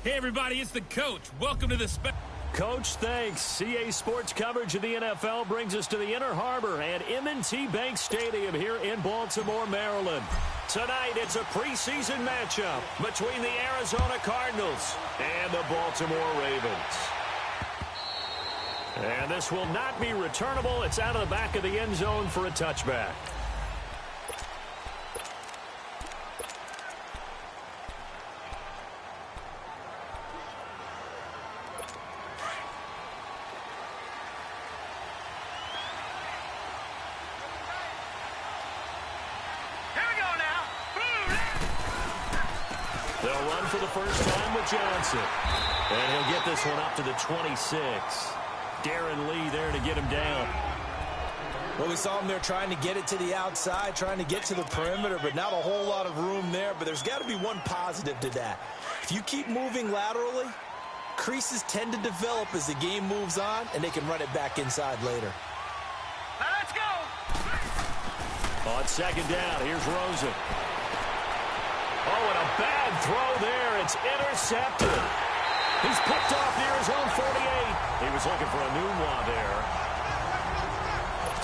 Hey, everybody, it's the coach. Welcome to the Coach, thanks. CA Sports coverage of the NFL brings us to the Inner Harbor at M&T Bank Stadium here in Baltimore, Maryland. Tonight, it's a preseason matchup between the Arizona Cardinals and the Baltimore Ravens. And this will not be returnable. It's out of the back of the end zone for a touchback. They'll run for the first time with Johnson. And he'll get this one up to the 26. Darren Lee there to get him down. Well, we saw him there trying to get it to the outside, trying to get to the perimeter, but not a whole lot of room there. But there's got to be one positive to that. If you keep moving laterally, creases tend to develop as the game moves on, and they can run it back inside later. Now let's go! On second down, here's Rosen. Oh, and a bad throw there. It's intercepted. He's picked off near his own 48. He was looking for a Nunwa there.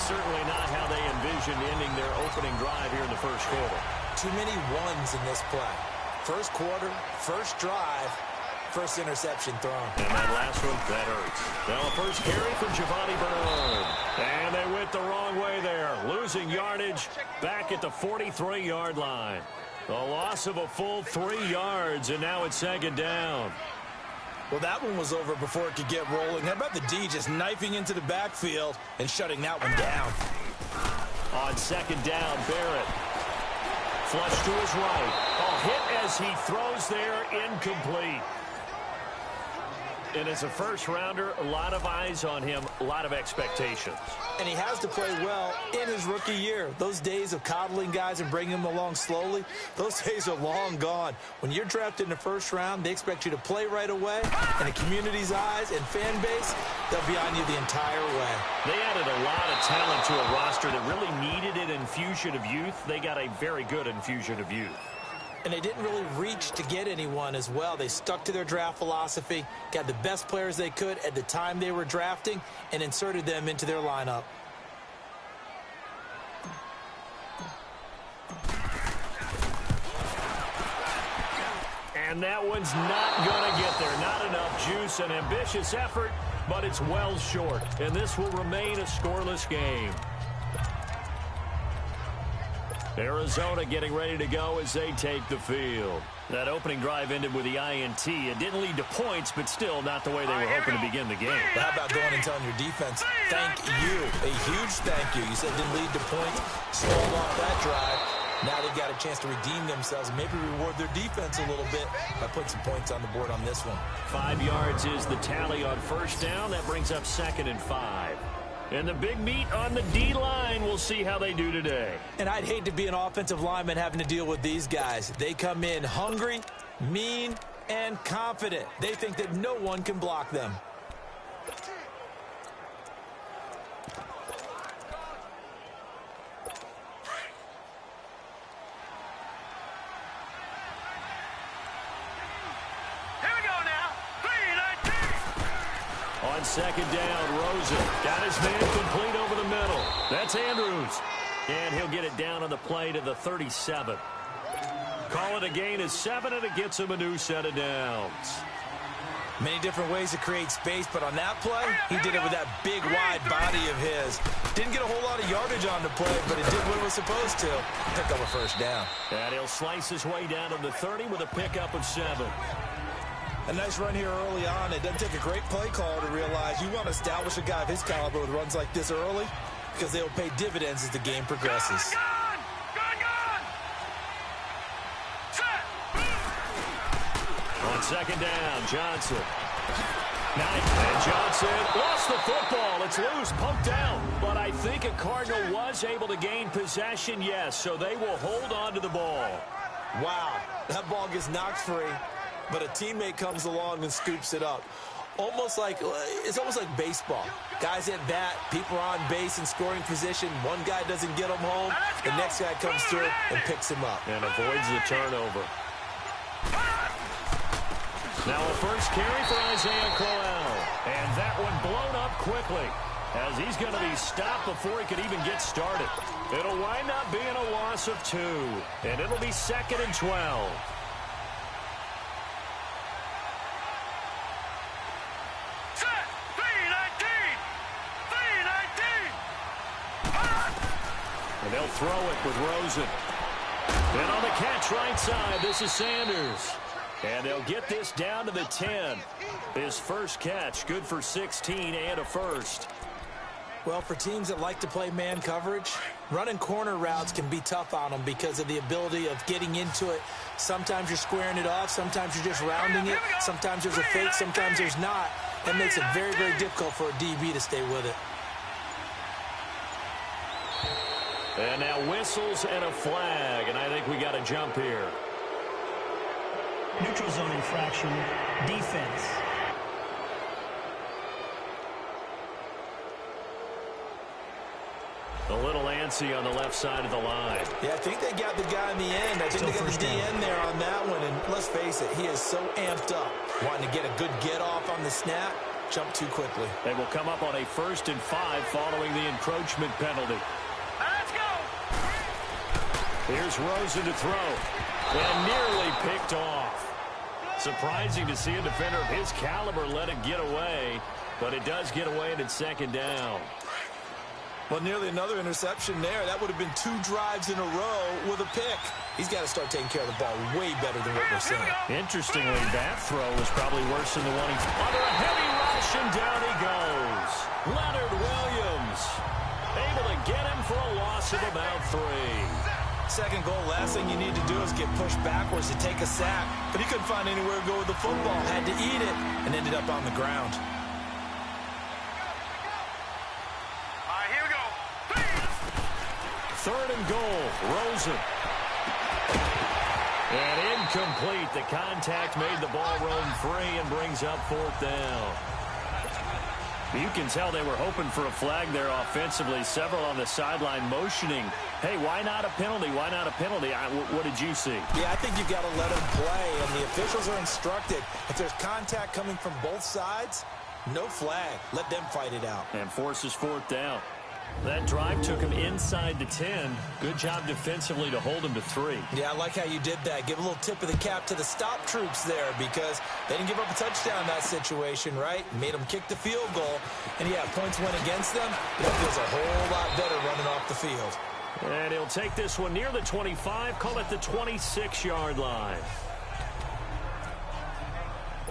Certainly not how they envisioned ending their opening drive here in the first quarter. Too many ones in this play. First quarter, first drive, first interception thrown. And that last one, that hurts. Now a first carry from Giovanni Bernard. And they went the wrong way there. Losing yardage back at the 43-yard line. A loss of a full 3 yards, and now it's second down. Well, that one was over before it could get rolling. How about the D just knifing into the backfield and shutting that one down? On second down, Barrett. Flush to his right. A hit as he throws there, incomplete. And as a first-rounder, a lot of eyes on him, a lot of expectations. And he has to play well in his rookie year. Those days of coddling guys and bringing them along slowly, those days are long gone. When you're drafted in the first round, they expect you to play right away. And the community's eyes and fan base, they'll be on you the entire way. They added a lot of talent to a roster that really needed an infusion of youth. They got a very good infusion of youth. And they didn't really reach to get anyone as well. They stuck to their draft philosophy, got the best players they could at the time they were drafting, and inserted them into their lineup. And that one's not going to get there. Not enough juice. An ambitious effort, but it's well short. And this will remain a scoreless game. Arizona getting ready to go as they take the field. That opening drive ended with the INT. It didn't lead to points, but still not the way they were hoping to begin the game. How about going and telling your defense, thank you, a huge thank you. You said it didn't lead to points, stalled off that drive. Now they've got a chance to redeem themselves and maybe reward their defense a little bit by putting some points on the board on this one. 5 yards is the tally on first down. That brings up 2nd and 5. And the big meat on the D-line, we'll see how they do today. And I'd hate to be an offensive lineman having to deal with these guys. They come in hungry, mean, and confident. They think that no one can block them. On second down, Rosen got his man complete over the middle. That's Andrews. And he'll get it down on the play to the 37. Call it a gain of 7, and it gets him a new set of downs. Many different ways to create space, but on that play, he did it with that big, wide body of his. Didn't get a whole lot of yardage on the play, but it did what it was supposed to. Pick up a first down. And he'll slice his way down to the 30 with a pickup of 7. A nice run here early on. It doesn't take a great play call to realize you want to establish a guy of his caliber with runs like this early because they will pay dividends as the game progresses. On second down, Johnson. And Johnson lost the football. It's loose, pumped out. But I think a Cardinal was able to gain possession, yes, so they will hold on to the ball. Wow, that ball gets knocked free, but a teammate comes along and scoops it up. It's almost like baseball. Guys at bat, people are on base in scoring position. One guy doesn't get him home. The next guy comes through and picks him up. And avoids the turnover. Now a first carry for Isaiah Crowell. And that one blown up quickly, as he's going to be stopped before he could even get started. It'll wind up being a loss of 2, and it'll be 2nd and 12. Set! 3-19! 3-19! And they'll throw it with Rosen. And on the catch right side, this is Sanders. And they'll get this down to the 10. His first catch, good for 16 and a first. Well, for teams that like to play man coverage, running corner routes can be tough on them because of the ability of getting into it. Sometimes you're squaring it off. Sometimes you're just rounding it. Sometimes there's a fake. Sometimes there's not. That makes it very, very difficult for a DB to stay with it. And now whistles and a flag, and I think we got a jump here. Neutral zone infraction, defense. A little antsy on the left side of the line. Yeah, I think they got the guy in the end. I think they got the DN there on that one. And let's face it, he is so amped up, wanting to get a good get-off on the snap, jump too quickly. They will come up on a 1st and 5 following the encroachment penalty. Let's go! Here's Rosen to throw. And nearly picked off. Surprising to see a defender of his caliber let it get away, but it does get away and it's 2nd down. Well, nearly another interception there. That would have been 2 drives in a row with a pick. He's got to start taking care of the ball way better than what we're seeing. Interestingly, that throw was probably worse than the one he's under a heavy rush, and down he goes. Leonard Williams able to get him for a loss of about 3. Second goal, last thing you need to do is get pushed backwards to take a sack. But he couldn't find anywhere to go with the football. Had to eat it and ended up on the ground. All right, here we go. 3rd and goal, Rosen. And incomplete. The contact made the ball roam free and brings up 4th down. You can tell they were hoping for a flag there offensively. Several on the sideline motioning, hey, why not a penalty? Why not a penalty? What did you see? Yeah, I think you've got to let them play, and the officials are instructed. If there's contact coming from both sides, no flag. Let them fight it out. And forces 4th down. That drive took him inside the 10. Good job defensively to hold him to 3. Yeah, I like how you did that. Give a little tip of the cap to the stop troops there because they didn't give up a touchdown in that situation, right? Made them kick the field goal. And, yeah, points went against them, but that feels a whole lot better running off the field. And he'll take this one near the 25, call it the 26-yard line.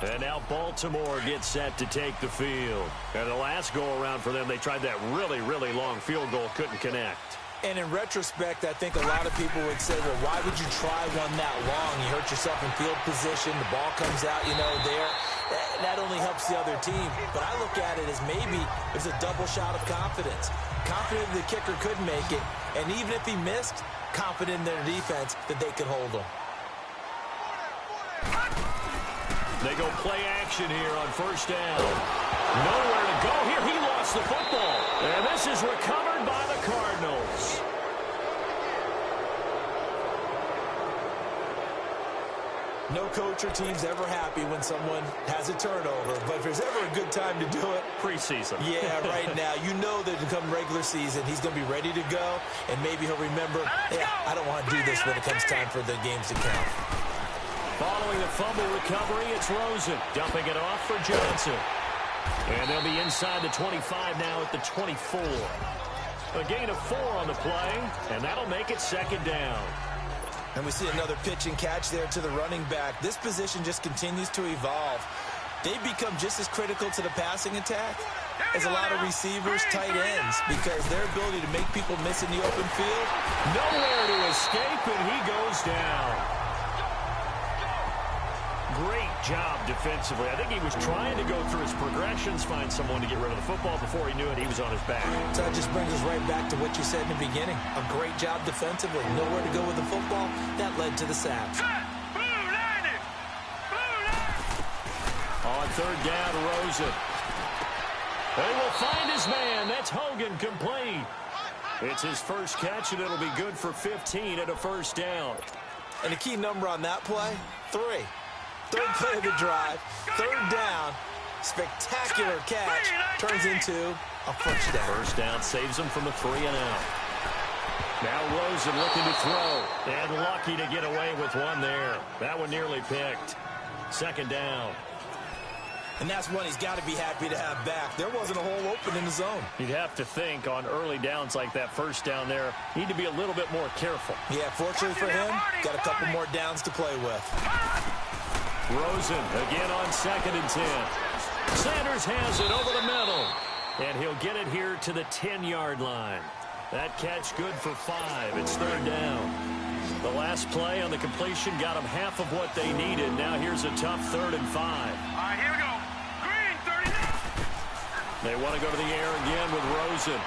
And now Baltimore gets set to take the field. And the last go-around for them, they tried that really, really long field goal, couldn't connect. And in retrospect, I think a lot of people would say, well, why would you try one that long? You hurt yourself in field position. The ball comes out, there. That only helps the other team. But I look at it as maybe there's a double shot of confidence. Confident the kicker could make it. And even if he missed, confident in their defense that they could hold him. They go play action here on 1st down. Nowhere to go here. He lost the football. And this is recovered by the Cardinals. No coach or team's ever happy when someone has a turnover, but if there's ever a good time to do it, preseason. Yeah, right now. You know that come regular season, he's going to be ready to go, and maybe he'll remember, yeah, I don't want to do this when it comes time for the games to count. Following the fumble recovery, it's Rosen dumping it off for Johnson. And they'll be inside the 25 now at the 24. A gain of 4 on the play, and that'll make it 2nd down. And we see another pitch and catch there to the running back. This position just continues to evolve. They become just as critical to the passing attack as a lot of receivers, tight ends, because their ability to make people miss in the open field. Nowhere to escape, and he goes down. Great job defensively. I think he was trying to go through his progressions, find someone to get rid of the football. Before he knew it, he was on his back. So that just brings us right back to what you said in the beginning. A great job defensively. Nowhere to go with the football. That led to the sack. On 3rd down, Rosen. They will find his man. That's Hogan, complete. It's his first catch, and it'll be good for 15 at a 1st down. And the key number on that play, 3. Third play of the drive, third down, spectacular catch, turns into a first down. First down saves them from the 3-and-out. Now Rosen looking to throw, and lucky to get away with one there. That one nearly picked. Second down. And that's one he's got to be happy to have back. There wasn't a hole open in the zone. You'd have to think on early downs like that first down there, need to be a little bit more careful. Yeah, fortunately for him, got a couple more downs to play with. Rosen again on 2nd and 10. Sanders has it over the middle, and he'll get it here to the 10-yard line. That catch good for 5. It's third down. The last play on the completion got them half of what they needed. Now here's a tough 3rd and 5. All right, here we go. Green, 39. They want to go to the air again with Rosen.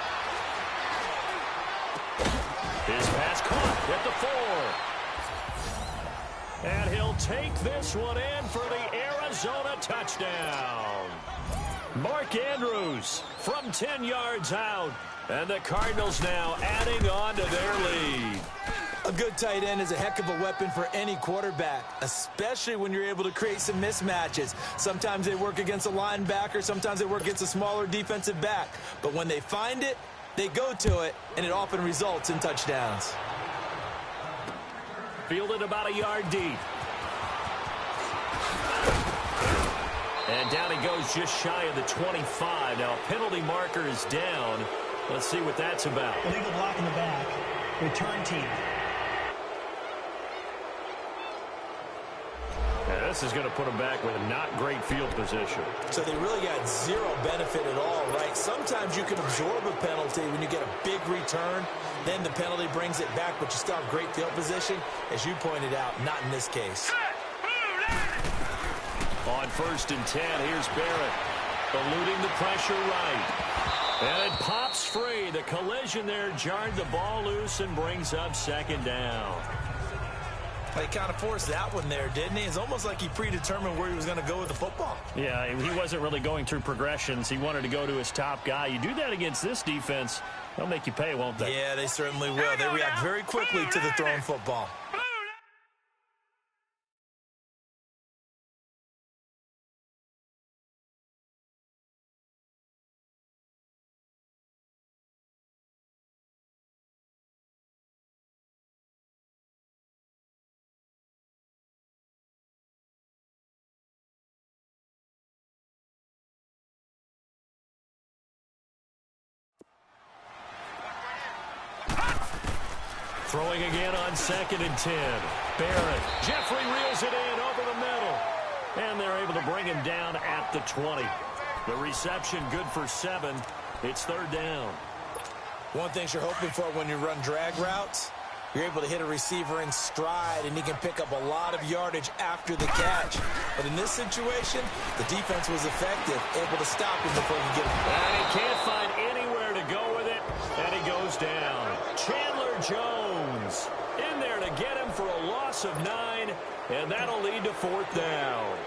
His pass caught at the 4. And he'll take this one in for the Arizona touchdown. Mark Andrews from 10 yards out. And the Cardinals now adding on to their lead. A good tight end is a heck of a weapon for any quarterback, especially when you're able to create some mismatches. Sometimes they work against a linebacker, sometimes they work against a smaller defensive back. But when they find it, they go to it, and it often results in touchdowns. Fielded about a yard deep. And down he goes just shy of the 25. Now a penalty marker is down. Let's see what that's about. Illegal block in the back. Return team. Now this is going to put them back with a not great field position. So they really got zero benefit at all, right? Sometimes you can absorb a penalty when you get a big return. Then the penalty brings it back, but you still have great field position. As you pointed out, not in this case. On 1st and 10, here's Barrett. Eluding the pressure right. And it pops free. The collision there jarred the ball loose and brings up 2nd down. He kind of forced that one there, didn't he? It's almost like he predetermined where he was going to go with the football. Yeah, he wasn't really going through progressions. He wanted to go to his top guy. You do that against this defense, they'll make you pay, won't they? Yeah, they certainly will. They react very quickly to the thrown football. Throwing again on 2nd and 10. Barrett. Jeffrey reels it in over the middle. And they're able to bring him down at the 20. The reception good for 7. It's third down. One thing you're hoping for when you run drag routes, you're able to hit a receiver in stride, and he can pick up a lot of yardage after the catch. But in this situation, the defense was effective, able to stop him before he could get him. And he can't find anywhere to go with it, and he goes down. Chandler Jones in there to get him for a loss of 9, and that'll lead to 4th down.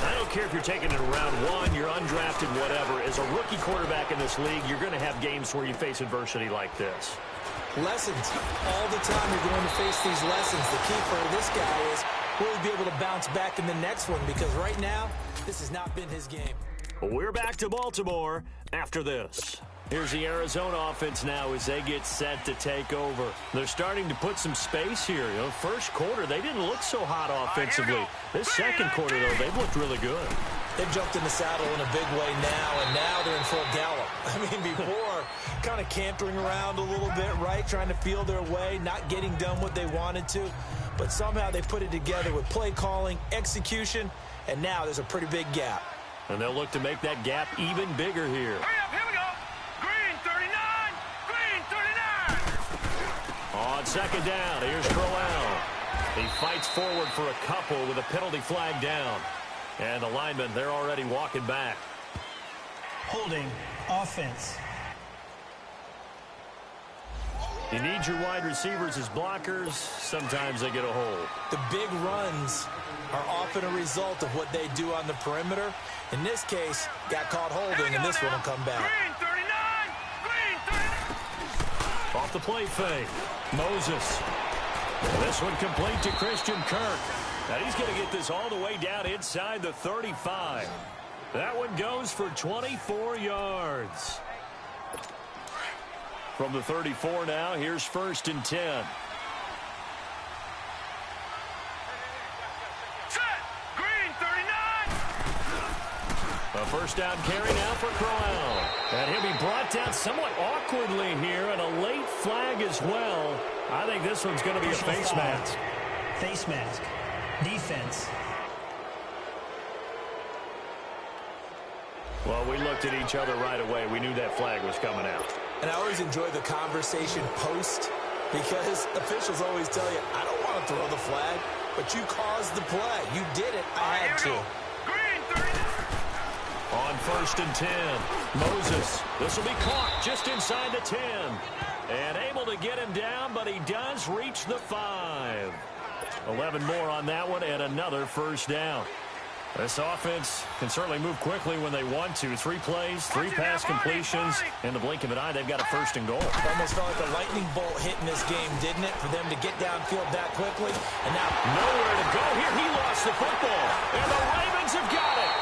I don't care if you're taking it in round 1, you're undrafted, whatever. As a rookie quarterback in this league, you're going to have games where you face adversity like this. Lessons. All the time you're going to face these lessons. The key for this guy is will he be able to bounce back in the next one, because right now, this has not been his game. We're back to Baltimore after this. Here's the Arizona offense now as they get set to take over. They're starting to put some space here. You know, first quarter, they didn't look so hot offensively. This second quarter, though, they've looked really good. They've jumped in the saddle in a big way now, and now they're in full gallop. I mean, before, kind of cantering around a little bit, right? Trying to feel their way, not getting done what they wanted to. But somehow they put it together with play calling, execution, and now there's a pretty big gap. And they'll look to make that gap even bigger here. Hurry up, here we go. Green 39. Green 39. On 2nd down, here's Crowell. He fights forward for a couple with a penalty flag down. And the linemen, they're already walking back. Holding offense. You need your wide receivers as blockers. Sometimes they get a hold. The big runs are often a result of what they do on the perimeter. In this case, got caught holding, and this one will come back. Green 39. Green 39. Off the play fake. Moses. This one complete to Christian Kirk. And he's going to get this all the way down inside the 35. That one goes for 24 yards. From the 34 now, here's 1st and 10. A first down carry now for Crowell. And he'll be brought down somewhat awkwardly here, and a late flag as well. I think this one's going to be a face mask. Face mask. Defense. Well, we looked at each other right away. We knew that flag was coming out. And I always enjoy the conversation post, because officials always tell you, I don't want to throw the flag, but you caused the play. You did it. I had to. On 1st and 10, Moses. This will be caught just inside the 10. And able to get him down, but he does reach the 5. 11 more on that one, and another first down. This offense can certainly move quickly when they want to. 3 plays, 3 pass completions. In the blink of an eye, they've got a 1st and goal. It almost felt like a lightning bolt hit in this game, didn't it? For them to get downfield that quickly. And now nowhere to go here. He lost the football. And the Ravens have got it.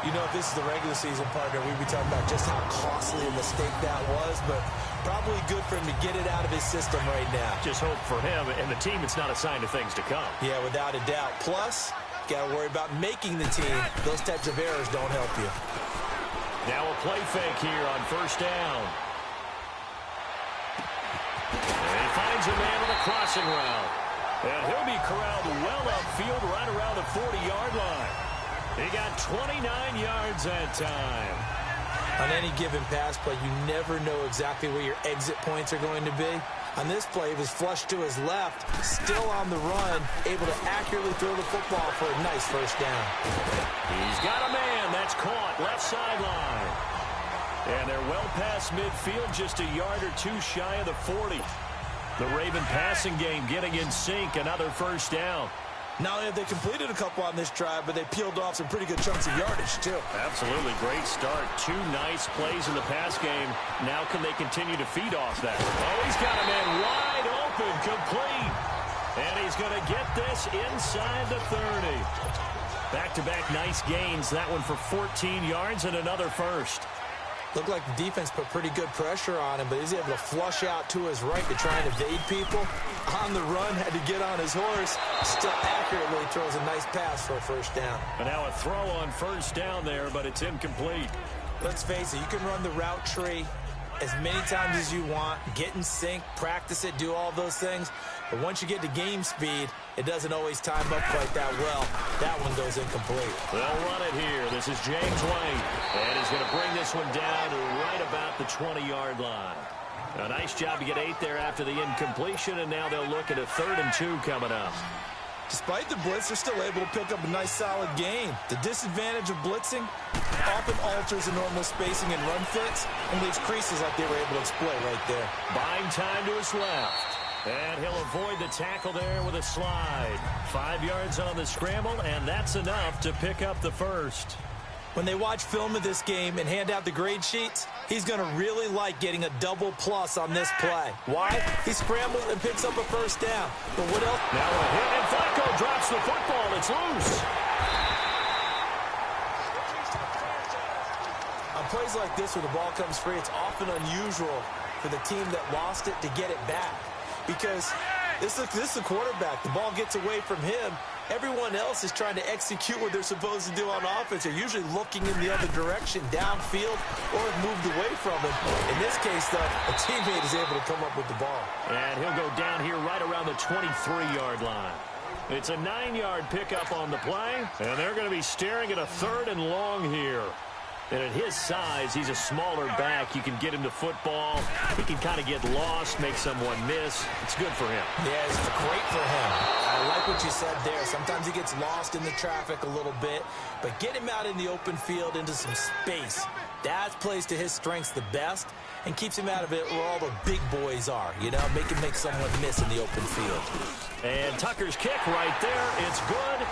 You know, if this is the regular season, partner, we'd be talking about just how costly a mistake that was, but probably good for him to get it out of his system right now. Just hope for him and the team it's not a sign of things to come. Yeah, without a doubt. Plus, got to worry about making the team. Those types of errors don't help you. Now a play fake here on 1st down. And he finds a man on the crossing route. And he'll be corralled well upfield right around the 40-yard line. He got 29 yards that time. On any given pass play, you never know exactly where your exit points are going to be. On this play, he was flushed to his left, still on the run, able to accurately throw the football for a nice first down. He's got a man that's caught left sideline. And they're well past midfield, just a yard or 2 shy of the 40. The Raven passing game getting in sync, another first down. Not only have they completed a couple on this drive, but they peeled off some pretty good chunks of yardage, too. Absolutely. Great start. 2 nice plays in the pass game. Now can they continue to feed off that? Oh, he's got a man wide open, complete. And he's going to get this inside the 30. Back-to-back nice gains. That one for 14 yards and another first. Looked like the defense put pretty good pressure on him, but he's able to flush out to his right to try and evade people. On the run, had to get on his horse. Still accurately throws a nice pass for a first down. And now a throw on 1st down there, but it's incomplete. Let's face it, you can run the route tree as many times as you want, get in sync, practice it, do all those things. But once you get to game speed, it doesn't always time up quite that well. That one goes incomplete. They'll run it here. This is James White. And he's going to bring this one down to right about the 20-yard line. A nice job to get 8 there after the incompletion, and now they'll look at a 3rd and 2 coming up. Despite the blitz, they're still able to pick up a nice solid gain. The disadvantage of blitzing often alters the normal spacing and run fits and leaves creases like they were able to exploit right there. Buying time to his left. And he'll avoid the tackle there with a slide. 5 yards on the scramble, and that's enough to pick up the first. When they watch film of this game and hand out the grade sheets, he's going to really like getting a double plus on this play. Why? He scrambles and picks up a first down. But what else? Now a hit, and Flacco drops the football. It's loose. On plays like this where the ball comes free, it's often unusual for the team that lost it to get it back. Because this is the quarterback. The ball gets away from him. Everyone else is trying to execute what they're supposed to do on offense. They're usually looking in the other direction, downfield, or have moved away from him. In this case, though, a teammate is able to come up with the ball. And he'll go down here right around the 23-yard line. It's a 9-yard pickup on the play, and they're going to be staring at a 3rd and long here. And at his size, he's a smaller back. You can get him to football. He can kind of get lost, make someone miss. It's good for him. Yeah, it's great for him. I like what you said there. Sometimes he gets lost in the traffic a little bit. But get him out in the open field into some space. That plays to his strengths the best and keeps him out of it where all the big boys are. You know, make him make someone miss in the open field. And Tucker's kick right there. It's good.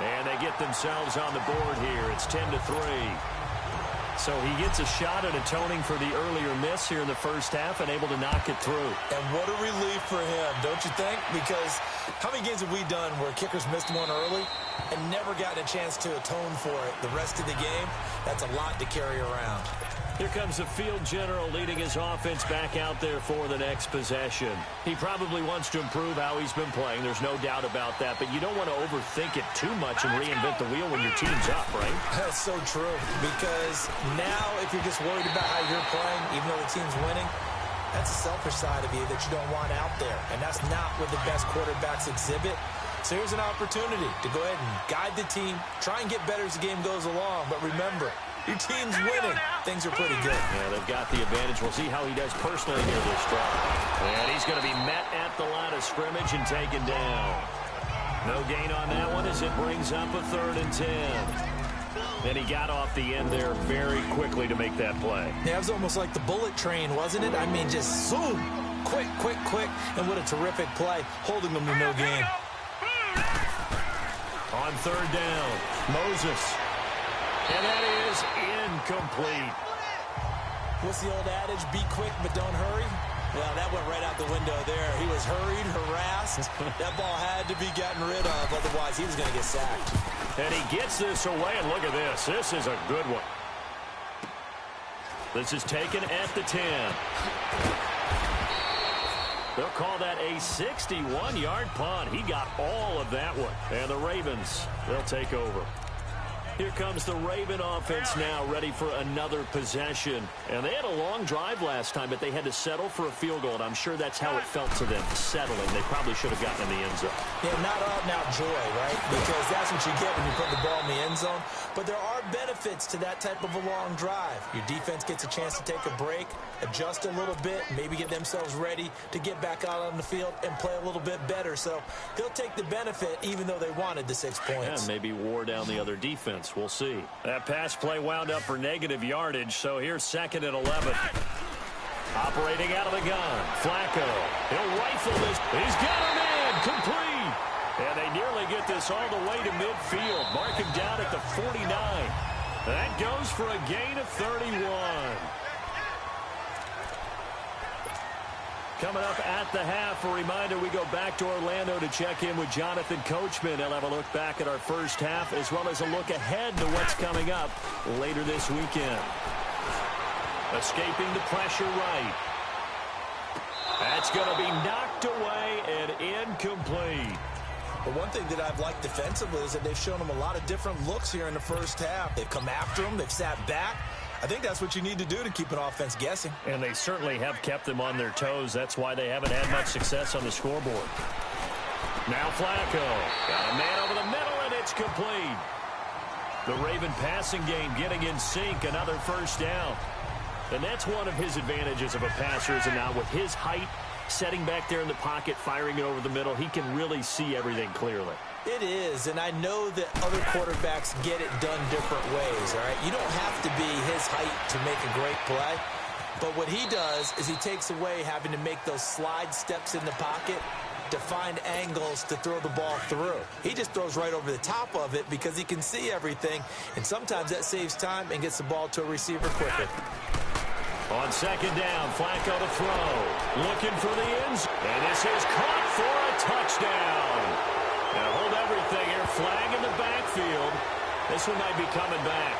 And they get themselves on the board here. It's 10-3. So he gets a shot at atoning for the earlier miss here in the first half and able to knock it through. And what a relief for him, don't you think? Because how many games have we done where kickers missed one early and never gotten a chance to atone for it the rest of the game? That's a lot to carry around. Here comes the field general leading his offense back out there for the next possession. He probably wants to improve how he's been playing. There's no doubt about that. But you don't want to overthink it too much and reinvent the wheel when your team's up, right? That's so true. Because now if you're just worried about how you're playing, even though the team's winning, that's a selfish side of you that you don't want out there. And that's not what the best quarterbacks exhibit. So here's an opportunity to go ahead and guide the team, try and get better as the game goes along. But remember, your team's winning. Things are pretty good. Yeah, they've got the advantage. We'll see how he does personally here this drive. And he's going to be met at the line of scrimmage and taken down. No gain on that one as it brings up a 3rd and 10. And he got off the end there very quickly to make that play. Yeah, it was almost like the bullet train, wasn't it? I mean, just zoom. Quick, quick, quick. And what a terrific play, holding them to no gain. On 3rd down, Moses. And that is incomplete. What's the old adage? Be quick, but don't hurry. Well, that went right out the window there. He was hurried, harassed. That ball had to be gotten rid of, otherwise he was going to get sacked. And he gets this away, and look at this. This is a good one. This is taken at the 10. They'll call that a 61-yard punt. He got all of that one. And the Ravens, they'll take over. Here comes the Raven offense now, ready for another possession. And they had a long drive last time, but they had to settle for a field goal. And I'm sure that's how it felt to them, settling. They probably should have gotten in the end zone. Yeah, not out-and-out joy, right? Because that's what you get when you put the ball in the end zone. But there are benefits to that type of a long drive. Your defense gets a chance to take a break, adjust a little bit, maybe get themselves ready to get back out on the field and play a little bit better. So he'll take the benefit even though they wanted the 6 points. Yeah, maybe wore down the other defense. We'll see. That pass play wound up for negative yardage, so here's 2nd and 11. Operating out of the gun, Flacco. He'll rifle this. He's got him in, complete. And they nearly get this all the way to midfield. Mark him down at the 49. That goes for a gain of 31. Coming up at the half, a reminder, we go back to Orlando to check in with Jonathan Coachman. He'll have a look back at our first half as well as a look ahead to what's coming up later this weekend. Escaping the pressure right. That's going to be knocked away and incomplete. But one thing that I've liked defensively is that they've shown them a lot of different looks here in the first half. They've come after them. They've sat back. I think that's what you need to do to keep an offense guessing. And they certainly have kept them on their toes. That's why they haven't had much success on the scoreboard. Now Flacco. Got a man over the middle, and it's complete. The Raven passing game getting in sync. Another first down. And that's one of his advantages of a passer, is not with his height, setting back there in the pocket, firing it over the middle. He can really see everything clearly. It is, and I know that other quarterbacks get it done different ways, all right? You don't have to be his height to make a great play, but what he does is he takes away having to make those slide steps in the pocket to find angles to throw the ball through. He just throws right over the top of it because he can see everything, and sometimes that saves time and gets the ball to a receiver quicker. On 2nd down, Flacco to throw. Looking for the ends, and this is caught for a touchdown. Now hold everything here. Flag in the backfield. This one might be coming back.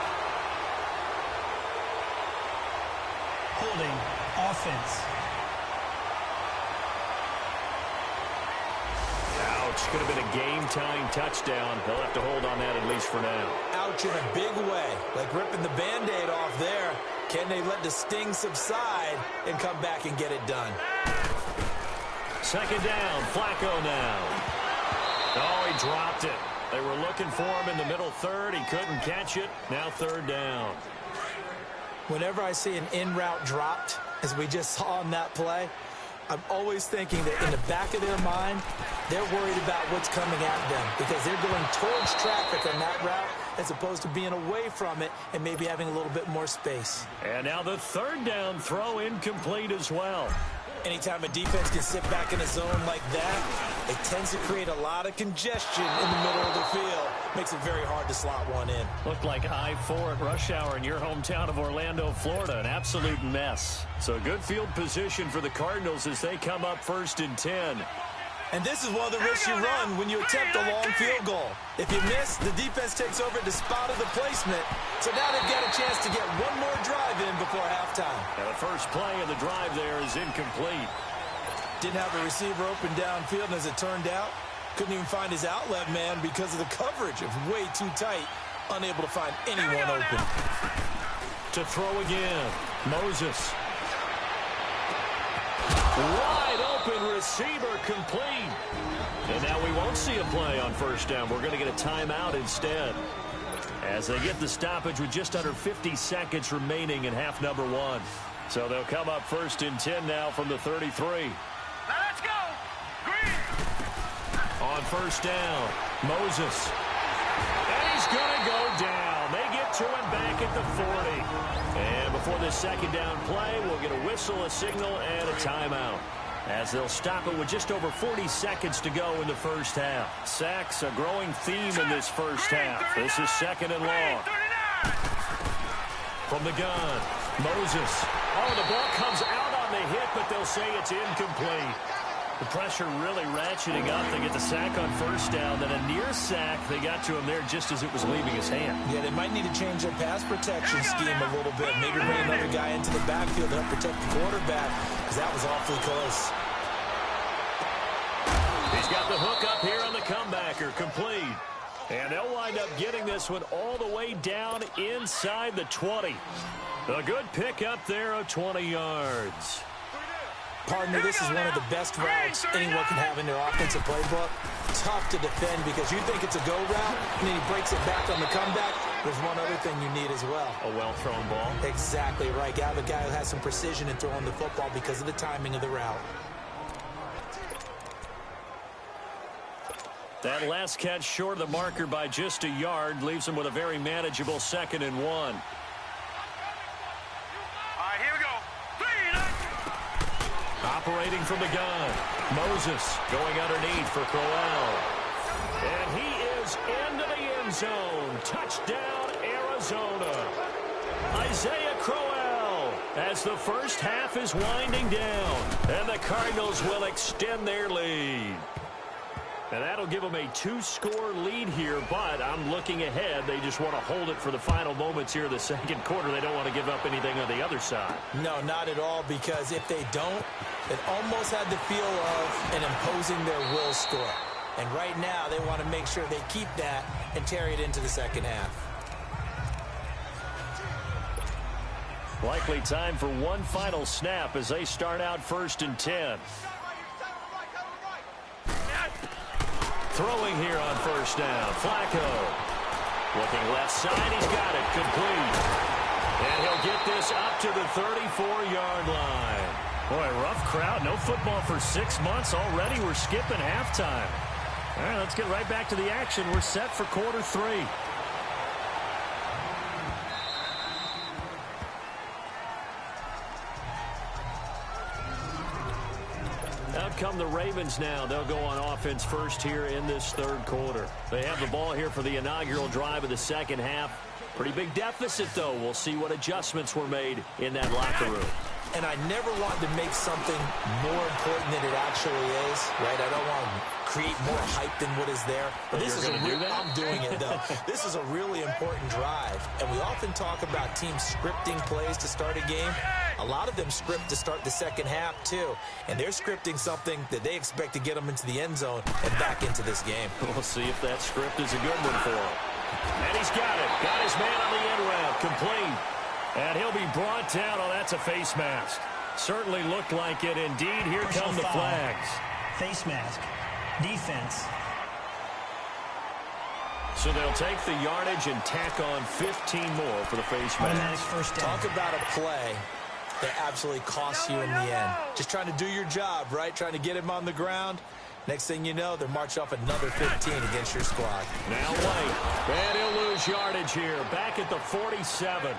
Holding offense. Ouch. Could have been a game-tying touchdown. They'll have to hold on that at least for now. Ouch in a big way. Like ripping the Band-Aid off there. Can they let the sting subside and come back and get it done? 2nd down. Flacco now. Oh, he dropped it. They were looking for him in the middle 3rd. He couldn't catch it. Now 3rd down. Whenever I see an in-route dropped, as we just saw on that play, I'm always thinking that in the back of their mind, they're worried about what's coming at them because they're going towards traffic on that route as opposed to being away from it and maybe having a little bit more space. And now the 3rd down throw incomplete as well. Anytime a defense can sit back in a zone like that, It tends to create a lot of congestion in the middle of the field. Makes it very hard to slot one in. Looked like I-4 at rush hour in your hometown of Orlando, Florida. An absolute mess. So good field position for the Cardinals as they come up 1st and 10. And this is one of the risks you run when you attempt a long field goal. If you miss, the defense takes over the spot of the placement. So now they've got a chance to get one more drive in before halftime. And the first play of the drive there is incomplete. Didn't have a receiver open downfield, and as it turned out, couldn't even find his outlet man because of the coverage. It was way too tight, unable to find anyone open. To throw again, Moses. Wide open receiver complete. And now we won't see a play on 1st down. We're going to get a timeout instead. As they get the stoppage with just under 50 seconds remaining in half number 1. So they'll come up 1st and 10 now from the 33. Now let's go. Green. On 1st down, Moses. And he's going to go down. They get to him back at the 40. And before this 2nd down play, we'll get a whistle, a signal, and a timeout. As they'll stop it with just over 40 seconds to go in the 1st half. Sacks, a growing theme in this 1st half. This is 2nd and long. From the gun, Moses. Oh, the ball comes out on the hit, but they'll say it's incomplete. The pressure really ratcheting up. They get the sack on 1st down, then a near sack. They got to him there just as it was leaving his hand. Yeah, they might need to change their pass protection scheme a little bit. Maybe bring another guy into the backfield to help protect the quarterback, because that was awfully close. He's got the hook up here on the comebacker, complete. And they'll wind up getting this one all the way down inside the 20. A good pick up there of 20 yards. Partner, this is one of the best routes anyone can have in their offensive playbook. Tough to defend because you think it's a go route, and then he breaks it back on the comeback. There's one other thing you need as well. A well-thrown ball. Exactly right. You have a guy who has some precision in throwing the football because of the timing of the route. That last catch short of the marker by just a yard leaves him with a very manageable 2nd and 1. All right, here we go. Operating from the gun, Moses going underneath for Crowell. And he is into the end zone. Touchdown, Arizona. Isaiah Crowell as the 1st half is winding down. And the Cardinals will extend their lead. And that'll give them a 2-score lead here, but I'm looking ahead. They just want to hold it for the final moments here of the 2nd quarter. They don't want to give up anything on the other side. No, not at all, because if they don't, it almost had the feel of an imposing their will score. And right now, they want to make sure they keep that and carry it into the 2nd half. Likely time for one final snap as they start out 1st and 10. Throwing here on 1st down. Flacco. Looking left side. He's got it. Complete. And he'll get this up to the 34-yard line. Boy, rough crowd. No football for 6 months already. We're skipping halftime. All right, let's get right back to the action. We're set for quarter 3. Out come the Ravens now. They'll go on offense first here in this 3rd quarter. They have the ball here for the inaugural drive of the 2nd half. Pretty big deficit, though. We'll see what adjustments were made in that locker room. And I never want to make something more important than it actually is, right? I don't want to create more hype than what is there. But this is I'm doing it, though. This is a really important drive. And we often talk about teams scripting plays to start a game. A lot of them script to start the 2nd half, too. And they're scripting something that they expect to get them into the end zone and back into this game. We'll see if that script is a good one for him. And he's got it. Got his man on the end route. Complete. And he'll be brought down. Oh, that's a face mask. Certainly looked like it. Indeed, here come the flags. Face mask. Defense. So they'll take the yardage and tack on 15 more for the face mask. First down. Talk about a play that absolutely costs you in the end. Just trying to do your job, right? Trying to get him on the ground. Next thing you know, they're march off another 15 against your squad. Now White. And he'll lose yardage here. Back at the 47.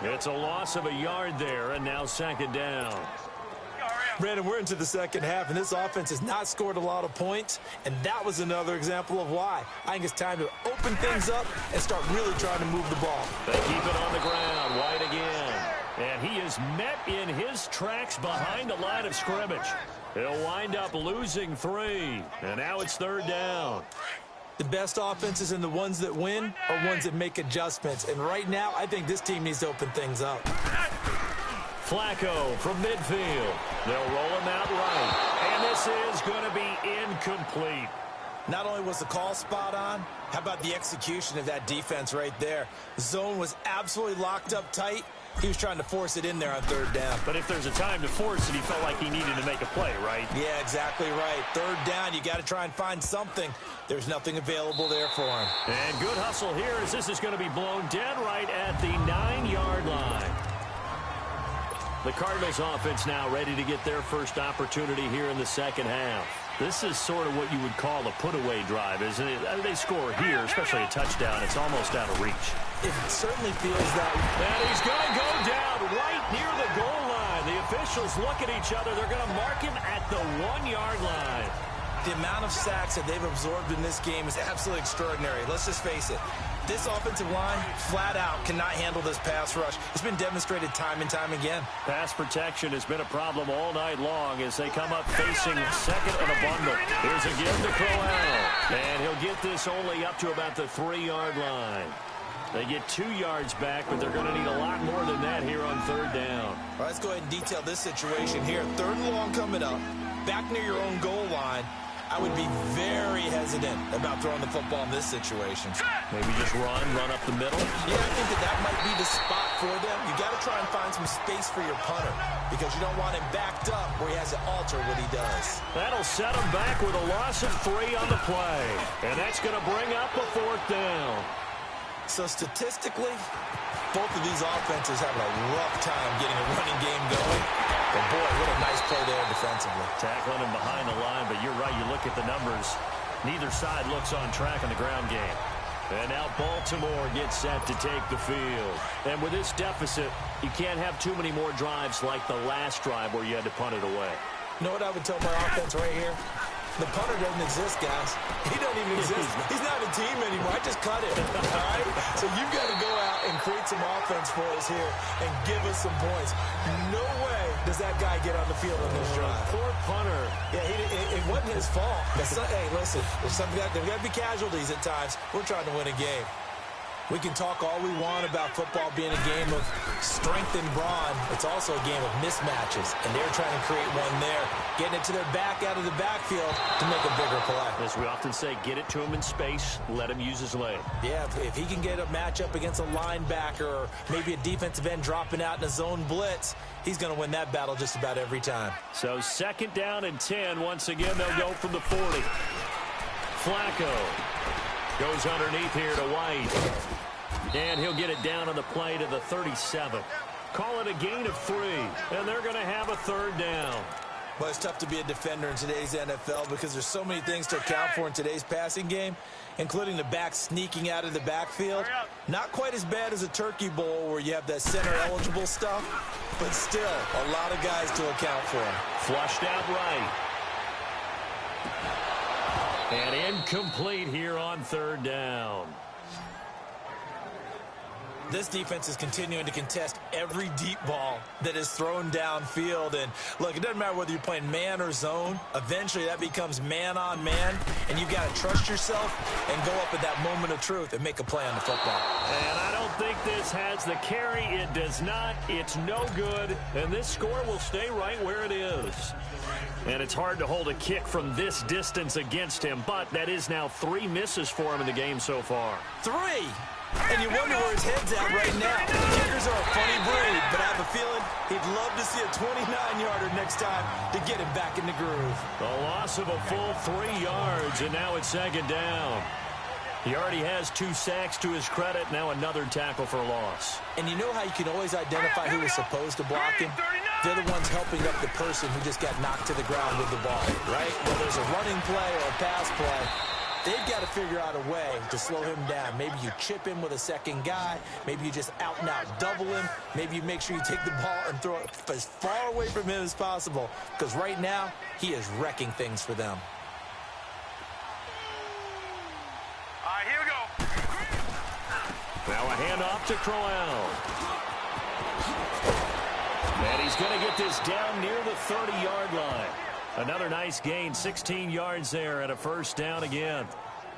It's a loss of a yard there, and now 2nd down. Brandon, we're into the second half, and this offense has not scored a lot of points, and that was another example of why. I think it's time to open things up and start really trying to move the ball. They keep it on the ground. White again. And he is met in his tracks behind the line of scrimmage. He'll wind up losing 3, and now it's third down. The best offenses and the ones that win are ones that make adjustments, and right now I think this team needs to open things up. Flacco from midfield. They'll roll him out right. And this is going to be incomplete. Not only was the call spot on, how about the execution of that defense right there? The zone was absolutely locked up tight. He was trying to force it in there on third down. But if there's a time to force it, he felt like he needed to make a play, right? Yeah, exactly right. Third down, you got to try and find something. There's nothing available there for him. And good hustle here as this is going to be blown dead right at the 9-yard line. The Cardinals offense now ready to get their first opportunity here in the second half. This is sort of what you would call a put-away drive, isn't it? I mean, they score here, especially a touchdown. It's almost out of reach. It certainly feels that way. And he's going to go down right near the goal line. The officials look at each other. They're going to mark him at the 1-yard line. The amount of sacks that they've absorbed in this game is absolutely extraordinary. Let's just face it. This offensive line, flat out, cannot handle this pass rush. It's been demonstrated time and time again. Pass protection has been a problem all night long as they come up facing second and a bundle. Here's again to Crowell. And he'll get this only up to about the 3-yard line. They get 2 yards back, but they're going to need a lot more than that here on third down. All right, let's go ahead and detail this situation here. Third and long coming up, back near your own goal line. I would be very hesitant about throwing the football in this situation. Maybe just run up the middle. Yeah, I think that might be the spot for them. You got to try and find some space for your punter because you don't want him backed up where he has to alter what he does. That'll set him back with a loss of 3 on the play. And that's going to bring up a 4th down. So statistically, both of these offenses having a rough time getting a running game going. But boy, what a nice play there defensively. Tackling him behind the line, but you're right, you look at the numbers. Neither side looks on track in the ground game. And now Baltimore gets set to take the field. And with this deficit, you can't have too many more drives like the last drive where you had to punt it away. You know what I would tell my offense right here? The punter doesn't exist, guys. He doesn't even exist. He's not a team anymore. I just cut him, all right? So you've got to go out and create some offense for us here and give us some points. No way does that guy get on the field on this drive. Poor punter. Yeah, it wasn't his fault. Hey, listen, there's got to be casualties at times. We're trying to win a game. We can talk all we want about football being a game of strength and brawn. It's also a game of mismatches, and they're trying to create one there, getting it to their back out of the backfield to make a bigger play. As we often say, get it to him in space, let him use his leg. Yeah, if he can get a matchup against a linebacker or maybe a defensive end dropping out in a zone blitz, he's going to win that battle just about every time. So 2nd down and 10. Once again, they'll go from the 40. Flacco goes underneath here to White. And he'll get it down on the play to the 37. Call it a gain of 3. And they're going to have a 3rd down. Well, it's tough to be a defender in today's NFL because there's so many things to account for in today's passing game, including the back sneaking out of the backfield. Not quite as bad as a turkey bowl where you have that center-eligible stuff, but still a lot of guys to account for. Flushed out right. And incomplete here on 3rd down. This defense is continuing to contest every deep ball that is thrown downfield. And, look, it doesn't matter whether you're playing man or zone. Eventually, that becomes man-on-man, and you've got to trust yourself and go up at that moment of truth and make a play on the football. And I don't think this has the carry. It does not. It's no good. And this score will stay right where it is. And it's hard to hold a kick from this distance against him, but that is now 3 misses for him in the game so far. 3! And you wonder where his head's at right now. Kickers are a funny breed, but I have a feeling he'd love to see a 29-yarder next time to get him back in the groove. A loss of a full 3 yards, and now it's 2nd down. He already has 2 sacks to his credit. Now another tackle for a loss. And you know how you can always identify who was supposed to block him? They're the ones helping up the person who just got knocked to the ground with the ball, right? Whether it's a running play or a pass play, They've got to figure out a way to slow him down. Maybe you chip him with a second guy. Maybe you just out-and-out double him. Maybe you make sure you take the ball and throw it as far away from him as possible. Because right now, he is wrecking things for them. All right, here we go. Now a handoff to Crowell. And he's going to get this down near the 30-yard line. Another nice gain, 16 yards there, and a first down again.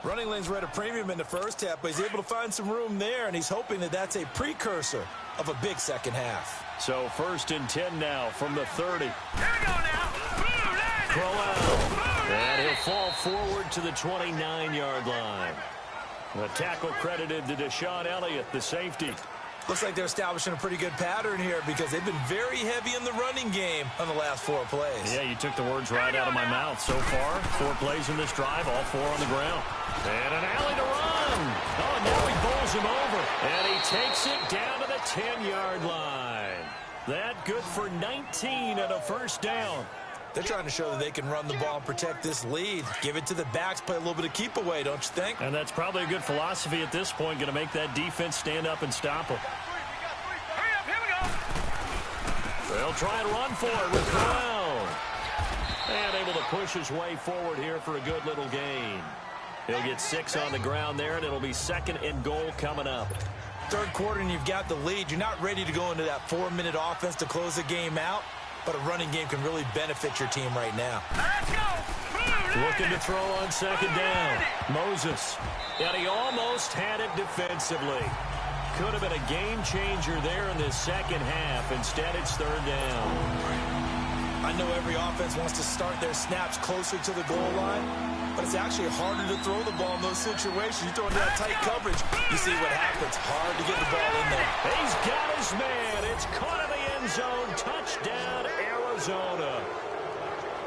Running lanes were at a premium in the first half, but he's able to find some room there, and he's hoping that that's a precursor of a big second half. So 1st and 10 now from the 30. Here we go now. Crowell. And he'll fall forward to the 29-yard line. The tackle credited to Deshaun Elliott, the safety. Looks like they're establishing a pretty good pattern here because they've been very heavy in the running game on the last 4 plays. Yeah, you took the words right out of my mouth. So far, 4 plays in this drive, all 4 on the ground. And an alley to run. Oh, now he bowls him over. And he takes it down to the 10-yard line. That good for 19 and a first down. They're trying to show that they can run the ball and protect this lead. Give it to the backs, play a little bit of keep away, don't you think? And that's probably a good philosophy at this point, going to make that defense stand up and stop them. Hurry up, here we go. They'll try and run for it with Crowell. And able to push his way forward here for a good little gain. He'll get 6 on the ground there, and it'll be 2nd and goal coming up. Third quarter, and you've got the lead. You're not ready to go into that 4-minute offense to close the game out. But a running game can really benefit your team right now. Let's go. Looking to throw on 2nd down. Moses. And he almost had it defensively. Could have been a game changer there in this second half. Instead, it's 3rd down. I know every offense wants to start their snaps closer to the goal line, but it's actually harder to throw the ball in those situations. You throw into that tight coverage, you see what happens. Hard to get the ball in there. He's got his man. It's caught in the end zone. Touchdown, Arizona.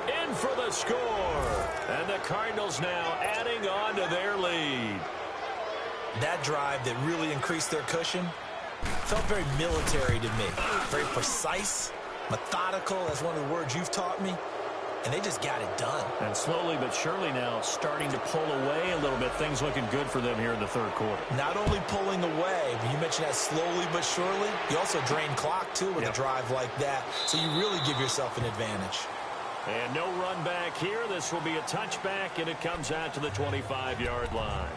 In for the score. And the Cardinals now adding on to their lead. That drive that really increased their cushion felt very military to me. Very precise, methodical, that's one of the words you've taught me. And they just got it done. And slowly but surely now starting to pull away a little bit. Things looking good for them here in the 3rd quarter. Not only pulling away, but you mentioned that slowly but surely. You also drain clock, too, with a drive like that. So you really give yourself an advantage. And no run back here. This will be a touchback, and it comes out to the 25-yard line.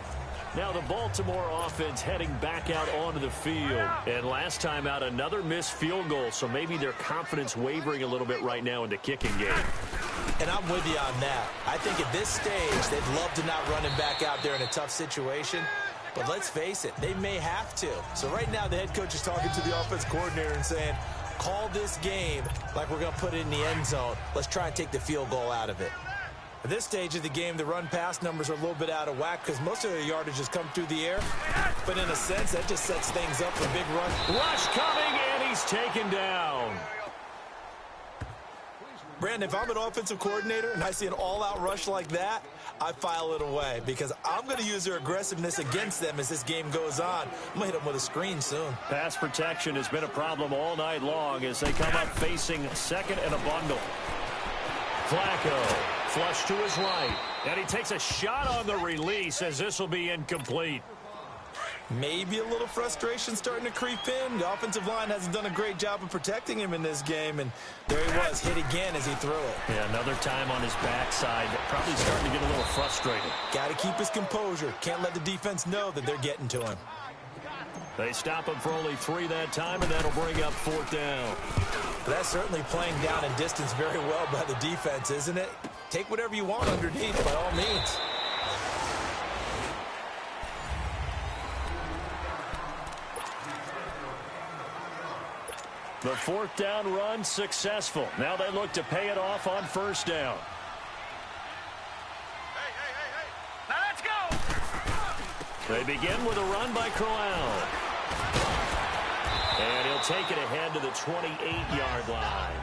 Now the Baltimore offense heading back out onto the field. And last time out, another missed field goal. So maybe their confidence wavering a little bit right now in the kicking game. And I'm with you on that. I think at this stage, they'd love to not run him back out there in a tough situation. But let's face it, they may have to. So right now, the head coach is talking to the offense coordinator and saying, call this game like we're going to put it in the end zone. Let's try and take the field goal out of it. At this stage of the game, the run-pass numbers are a little bit out of whack because most of their yardage has come through the air. But in a sense, that just sets things up for a big run. Rush coming, and he's taken down. Brandon, if I'm an offensive coordinator and I see an all-out rush like that, I file it away because I'm going to use their aggressiveness against them as this game goes on. I'm going to hit them with a screen soon. Pass protection has been a problem all night long as they come up facing 2nd and a bundle. Flacco, flush to his right, and he takes a shot on the release as this will be incomplete. Maybe a little frustration starting to creep in. The offensive line hasn't done a great job of protecting him in this game, and there he was, hit again as he threw it. Yeah, another time on his backside, probably starting to get a little frustrated. Got to keep his composure. Can't let the defense know that they're getting to him. They stop him for only 3 that time, and that'll bring up 4th down. That's certainly playing down and distance very well by the defense, isn't it? Take whatever you want underneath, by all means. The 4th down run successful. Now they look to pay it off on 1st down. Hey. Now let's go. They begin with a run by Crowell. And he'll take it ahead to the 28-yard line.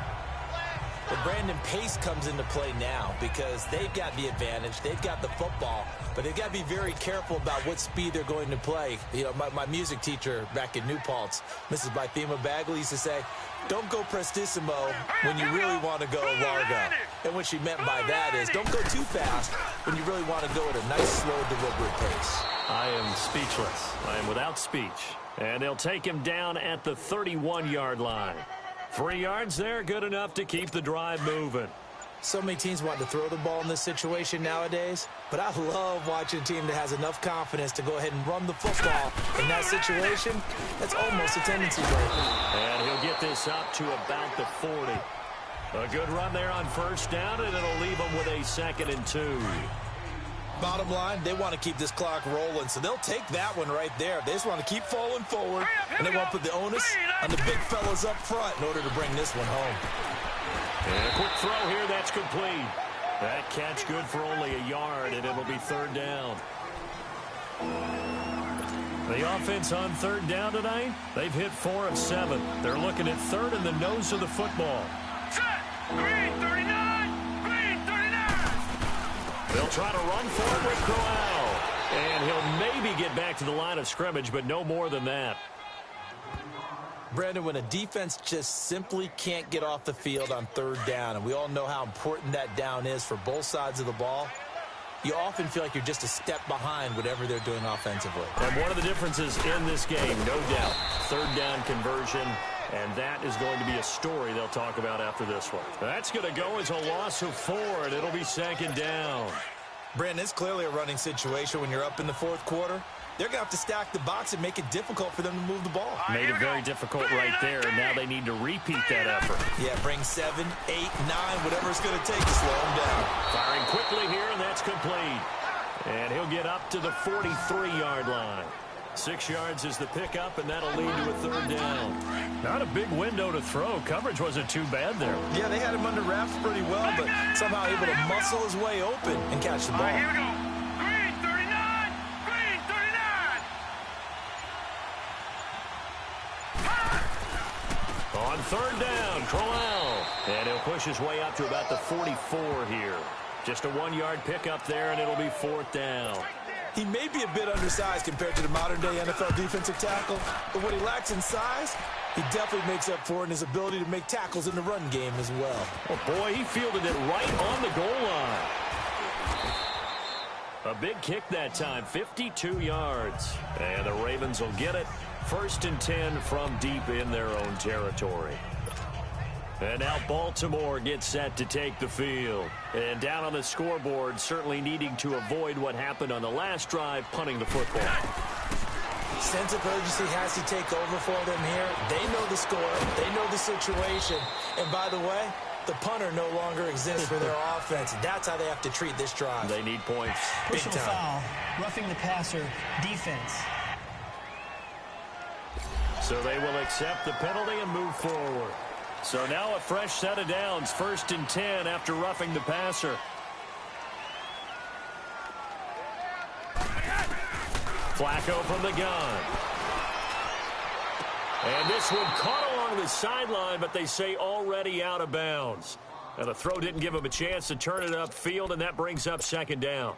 But Brandon, pace comes into play now because they've got the advantage. They've got the football, but they've got to be very careful about what speed they're going to play. You know, my music teacher back in New Paltz, Mrs. Bythema Bagley, used to say, don't go prestissimo when you really want to go largo. And what she meant by that is don't go too fast when you really want to go at a nice, slow, deliberate pace. I am speechless. I am without speech. And they'll take him down at the 31-yard line. 3 yards there, good enough to keep the drive moving. So many teams want to throw the ball in this situation nowadays, but I love watching a team that has enough confidence to go ahead and run the football in that situation. That's almost a tendency breaker. And he'll get this up to about the 40. A good run there on first down, and it'll leave him with a 2nd and 2. Bottom line, they want to keep this clock rolling, so they'll take that one right there. They just want to keep falling forward, and they want to put the onus on the big fellas up front in order to bring this one home. And a quick throw here, that's complete. That catch good for only a yard, and it'll be 3rd down. The offense on 3rd down tonight, they've hit 4 of 7. They're looking at 3rd in the nose of the football. Set. Green 39. Green 39. They'll try to run for it with Crowell. And he'll maybe get back to the line of scrimmage, but no more than that. Brandon, when a defense just simply can't get off the field on 3rd down, and we all know how important that down is for both sides of the ball, you often feel like you're just a step behind whatever they're doing offensively. And one of the differences in this game, no doubt, 3rd down conversion, and that is going to be a story they'll talk about after this one. That's going to go as a loss of 4, and it'll be 2nd down. Brandon, it's clearly a running situation when you're up in the 4th quarter. They're going to have to stack the box and make it difficult for them to move the ball. Made it very difficult right there, and now they need to repeat that effort. Yeah, bring 7, 8, 9, whatever it's going to take to slow them down. Firing quickly here, and that's complete. And he'll get up to the 43-yard line. 6 yards is the pickup, and that'll lead to a 3rd down. Not a big window to throw. Coverage wasn't too bad there. Yeah, they had him under wraps pretty well, but somehow able to muscle his way open and catch the ball. All right, here we go. Green 39. Green 39. On 3rd down, Crowell. And he'll push his way up to about the 44 here. Just a 1-yard pickup there, and it'll be 4th down. He may be a bit undersized compared to the modern-day NFL defensive tackle, but what he lacks in size, he definitely makes up for in his ability to make tackles in the run game as well. Oh, boy, he fielded it right on the goal line. A big kick that time, 52 yards. And the Ravens will get it. 1st and 10 from deep in their own territory. And now Baltimore gets set to take the field. And down on the scoreboard, certainly needing to avoid what happened on the last drive, punting the football. Sense of urgency has to take over for them here. They know the score. They know the situation. And by the way, the punter no longer exists for their offense. That's how they have to treat this drive. They need points. Personal foul, roughing the passer, defense. So they will accept the penalty and move forward. So now a fresh set of downs, 1st and 10 after roughing the passer. Flacco from the gun. And this one caught along the sideline, but they say already out of bounds. And the throw didn't give him a chance to turn it upfield, and that brings up 2nd down.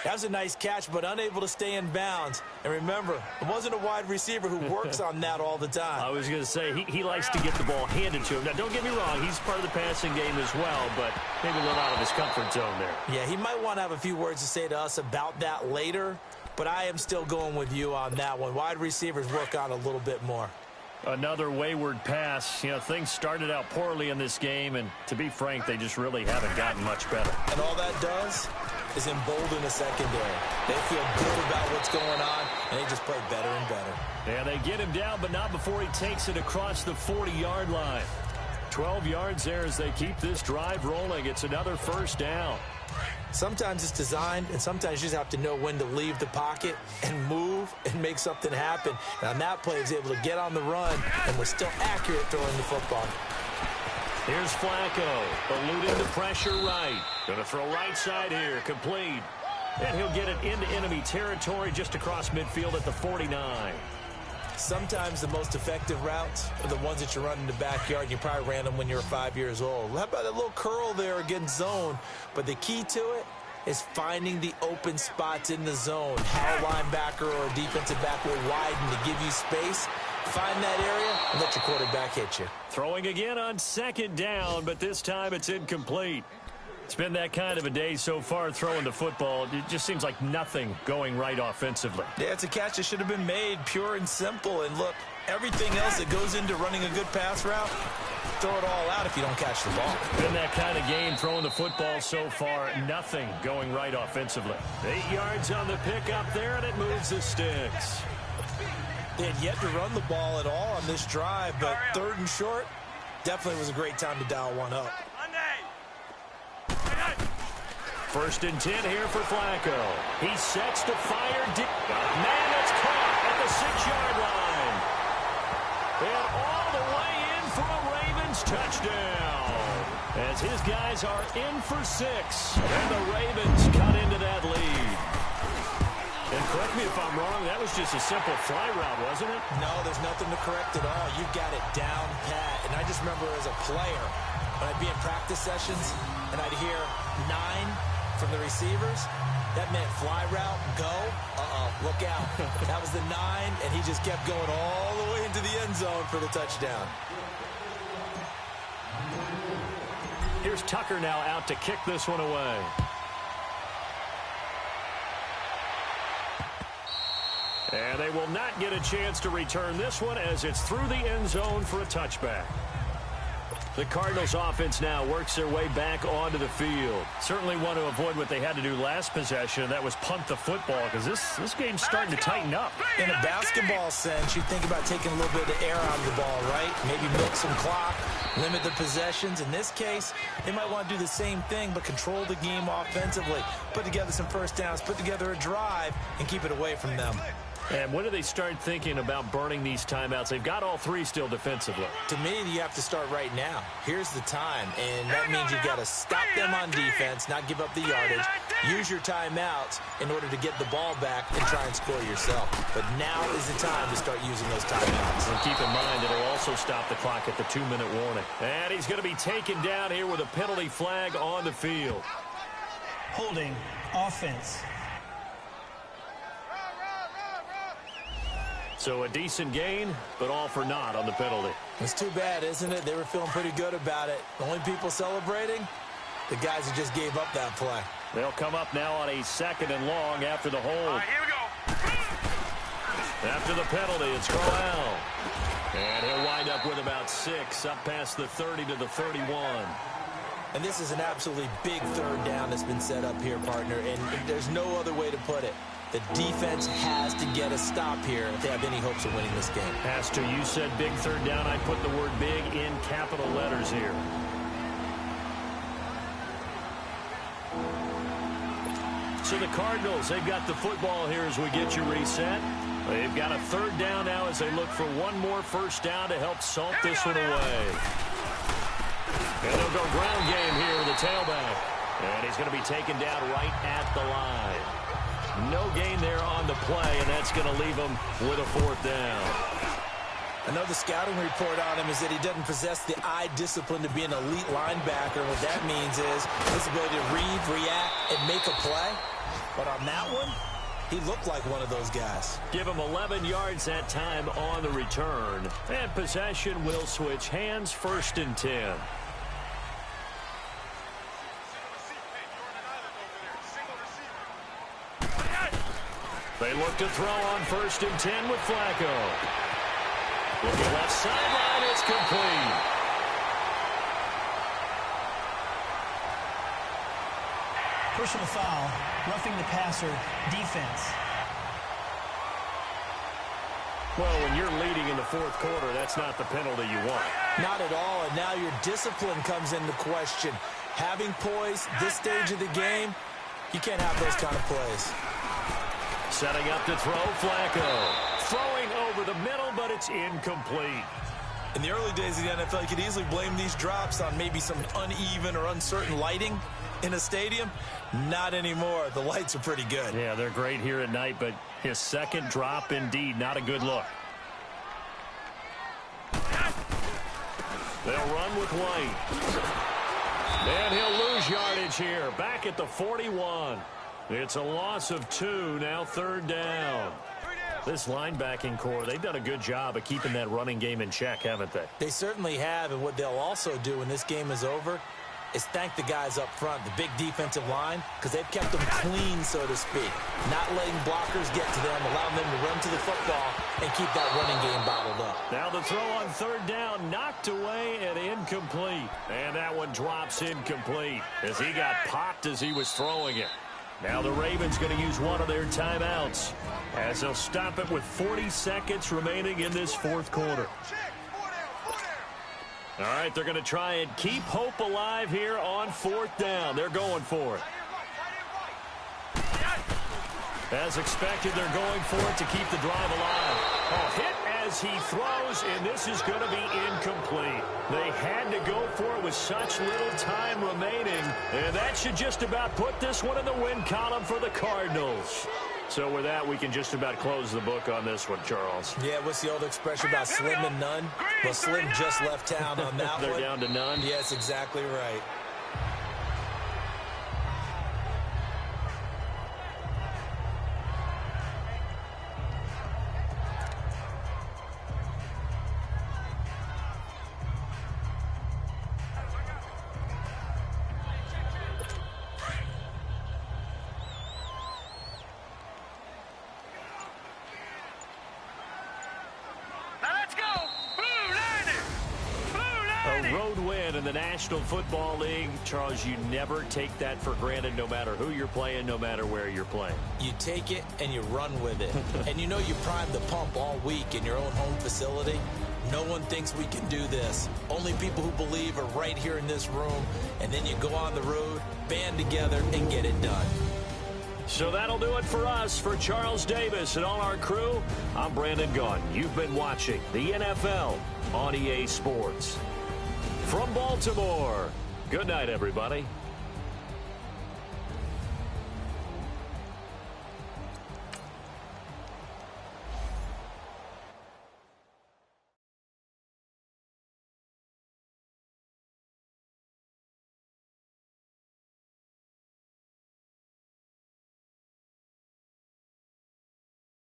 That was a nice catch, but unable to stay in bounds. And remember, it wasn't a wide receiver who works on that all the time. I was going to say, he likes to get the ball handed to him. Now, don't get me wrong, he's part of the passing game as well, but maybe a little out of his comfort zone there. Yeah, he might want to have a few words to say to us about that later, but I am still going with you on that one. Wide receivers work on a little bit more. Another wayward pass. You know, things started out poorly in this game, and to be frank, they just really haven't gotten much better. And all that does is embolden the secondary. They feel good about what's going on, and they just play better and better. And they get him down, but not before he takes it across the 40-yard line. 12 yards there as they keep this drive rolling. It's another 1st down. Sometimes it's designed, and sometimes you just have to know when to leave the pocket and move and make something happen. And on that play, he was able to get on the run and was still accurate throwing the football. Here's Flacco, eluding the pressure right. Going to throw right side here, complete. And he'll get it into enemy territory just across midfield at the 49. sometimes the most effective routes are the ones that you run in the backyard. You probably ran them when you were 5 years old. How about a little curl there against zone? But the key to it is finding the open spots in the zone. How a linebacker or a defensive back will widen to give you space. Find that area and let your quarterback hit you. Throwing again on second down, but this time it's incomplete. It's been that kind of a day so far throwing the football. It just seems like nothing going right offensively. Yeah, it's a catch that should have been made, pure and simple. And look, everything else that goes into running a good pass route, throw it all out if you don't catch the ball. Been that kind of game throwing the football so far. Nothing going right offensively. 8 yards on the pickup there, and it moves the sticks. They had yet to run the ball at all on this drive, but 3rd and short definitely was a great time to dial one up. 1st and 10 here for Flacco. He sets to fire deep. Man, it's caught at the 6-yard line. And all the way in for a Ravens touchdown. As his guys are in for 6. And the Ravens cut into that lead. And correct me if I'm wrong, that was just a simple fly route, wasn't it? No, there's nothing to correct at all. You've got it down pat. And I just remember as a player, when I'd be in practice sessions and I'd hear 9 from the receivers, that meant fly route, go, look out. That was the 9, and he just kept going all the way into the end zone for the touchdown. Here's Tucker now out to kick this one away. And they will not get a chance to return this one as it's through the end zone for a touchback. The Cardinals offense now works their way back onto the field. Certainly want to avoid what they had to do last possession, and that was punt the football, because this game's starting to tighten up. In a basketball sense, you think about taking a little bit of the air out of the ball, right? Maybe milk some clock, limit the possessions. In this case, they might want to do the same thing, but control the game offensively. Put together some first downs, put together a drive, and keep it away from them. And when do they start thinking about burning these timeouts? They've got all 3 still defensively. To me, you have to start right now. Here's the time, and that means you've got to stop them on defense, not give up the yardage, use your timeouts in order to get the ball back and try and score yourself. But now is the time to start using those timeouts. And keep in mind, it'll also stop the clock at the 2-minute warning. And he's going to be taken down here with a penalty flag on the field. Holding offense. So a decent gain, but all for naught on the penalty. It's too bad, isn't it? They were feeling pretty good about it. The only people celebrating, the guys who just gave up that play. They'll come up now on a 2nd and long after the hold. All right, here we go. After the penalty, it's Corral. And he'll wind up with about 6, up past the 30 to the 31. And this is an absolutely big 3rd down that's been set up here, partner, and there's no other way to put it. The defense has to get a stop here if they have any hopes of winning this game. Has to. You said big 3rd down. I put the word big in capital letters here. So the Cardinals, they've got the football here as we get you reset. They've got a 3rd down now as they look for one more first down to help salt this one away. And they'll go ground game here with the tailback. And he's going to be taken down right at the line. No gain there on the play, and that's going to leave him with a 4th down. I know the scouting report on him is that he doesn't possess the eye discipline to be an elite linebacker. What that means is his ability to read, react, and make a play. But on that one, he looked like one of those guys. Give him 11 yards that time on the return. And possession will switch hands, 1st and 10. They look to throw on 1st and 10 with Flacco. Looking left sideline, it's complete. Personal foul, roughing the passer, defense. Well, when you're leading in the 4th quarter, that's not the penalty you want. Not at all, and now your discipline comes into question. Having poise this stage of the game, you can't have those kind of plays. Setting up to throw, Flacco. Throwing over the middle, but it's incomplete. In the early days of the NFL, you could easily blame these drops on maybe some uneven or uncertain lighting in a stadium. Not anymore. The lights are pretty good. Yeah, they're great here at night, but his 2nd drop, indeed, not a good look. They'll run with White. And he'll lose yardage here. Back at the 41. It's a loss of 2. Now 3rd down. This linebacking core, they've done a good job of keeping that running game in check, haven't they? They certainly have, and what they'll also do when this game is over is thank the guys up front, the big defensive line, because they've kept them clean, so to speak. Not letting blockers get to them, allowing them to run to the football and keep that running game bottled up. Now the throw on 3rd down, knocked away and incomplete. And that one drops incomplete as he got popped as he was throwing it. Now the Ravens going to use one of their timeouts as they'll stop it with 40 seconds remaining in this 4th quarter. All right, they're going to try and keep hope alive here on 4th down. They're going for it. As expected, they're going for it to keep the drive alive. Oh, hit as he throws, and this is going to be incomplete. They had to go for it with such little time remaining, and that should just about put this one in the win column for the Cardinals. So with that, we can just about close the book on this one, Charles. Yeah, what's the old expression about slim and none? Well, Slim just left town on that They're one. down to none? Yes, exactly right. A road win in the National Football League. Charles, you never take that for granted no matter who you're playing, no matter where you're playing. You take it and you run with it. And you know you primed the pump all week in your own home facility. No one thinks we can do this. Only people who believe are right here in this room. And then you go on the road, band together, and get it done. So that'll do it for us. For Charles Davis and all our crew, I'm Brandon Gaudin. You've been watching the NFL on EA Sports. From Baltimore, good night, everybody.